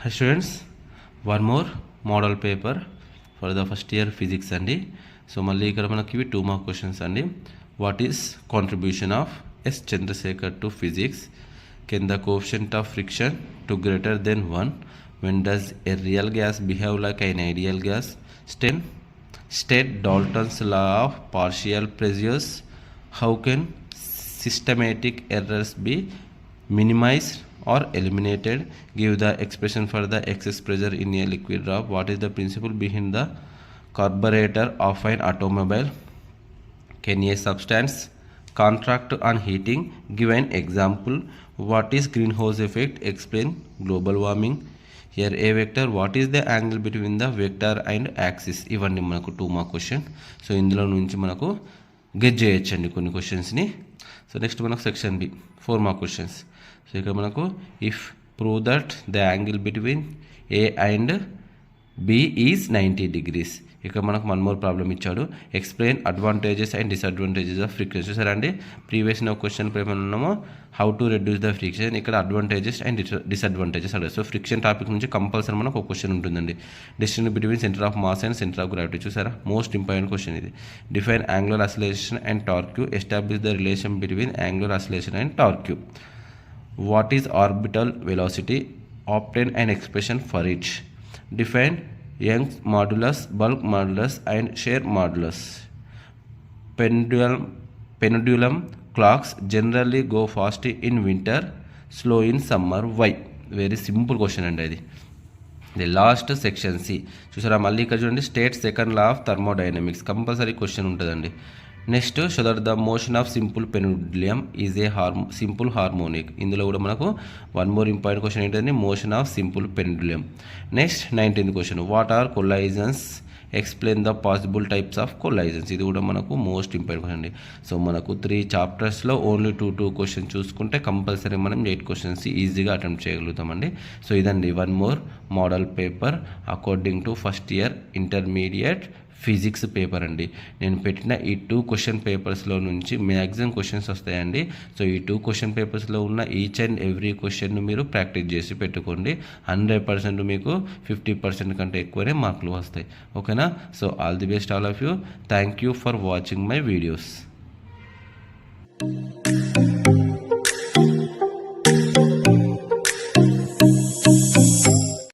Hi students, one more model paper for the first year physics అండి. So మళ్ళీ ఇక్కడ మనకి 2 మార్క్ క్వశ్చన్స్ అండి. What is contribution of S Chandrasekhar to physics? Can the coefficient of friction to greater than 1? When does a real gas behave like an ideal gas? State Dalton's law of partial pressures. How can systematic errors be minimized or eliminated? Give the expression for the excess pressure in a liquid drop. What is the principle behind the carburetor of an automobile? Can a substance contract on heating? Give an example. What is greenhouse effect? Explain global warming. Here a vector, what is the angle between the vector and axis? ఇవన్నీ మనకు 2 mark question. So ఇందులో నుంచి మనకు get చేయొచ్చండి కొన్ని క్వశ్చన్స్ని. So next మనకు section B 4 mark questions. So ఇక్కడ మనకు if prove that the angle between A and B is 90 degrees. ఇక్కడ మనకు 1 మోర్ ప్రాబ్లమ్ ఇచ్చాడు. Explain advantages and disadvantages of friction. సరే అండి, ప్రీవియస్ క్వశ్చన్ ఏమైనా ఉన్నామో how to reduce the friction, ఇక్కడ అడ్వాంటేజెస్ అండ్ డిసడ్వాంటేజెస్ అదే. సో ఫ్రిక్షన్ టాపిక్ నుంచి కంపల్సరీ మనకు ఒక క్వశ్చన్ ఉంటుందండి. Distance between centre of mass and centre of gravity. చూసారా, మోస్ట్ ఇంపార్టెంట్ క్వశ్చన్ ఇది. Define angular oscillation and torque. Establish the relation between angular oscillation and torque. What is orbital velocity? Obtain an expression for it. Define Young's modulus, bulk modulus and shear modulus. Pendulum clocks generally go fast in winter, slow in summer. Why? Very simple question అండి ఇది. The last section C. చూసారా, మళ్ళీ ఇక్కడ చూడండి, state second law of thermodynamics compulsory question ఉంటుందండి. Next, so that the motion of simple pendulum is a simple harmonic. ఇందులో కూడా మనకు 1 మోర్ ఇంపార్టెంట్ క్వశ్చన్ ఏంటంటే motion of simple pendulum. Next 19th question, what are collisions? Explain the possible types of collisions. ఇది కూడా మనకు most important question అండి. So మనకు 3 చాప్టర్స్లో ఓన్లీ 2 క్వశ్చన్ చూసుకుంటే కంపల్సరీ మనం 8 క్వశ్చన్స్ ఈజీగా అటెంప్ట్ చేయగలుగుతామండి. సో ఇదండి 1 more model paper according to first year intermediate physics paper అండి. నేను పెట్టిన ఈ 2 క్వశ్చన్ పేపర్స్లో నుంచి మ్యాక్సిమం క్వశ్చన్స్ వస్తాయండి. సో ఈ 2 క్వశ్చన్ పేపర్స్లో ఉన్న ఈచ్ అండ్ ఎవ్రీ క్వశ్చన్ను మీరు ప్రాక్టీస్ చేసి పెట్టుకోండి. 100% మీకు 50% కంటే ఎక్కువనే మార్కులు వస్తాయి. ఓకేనా? So all the best all of you. Thank you for watching my videos.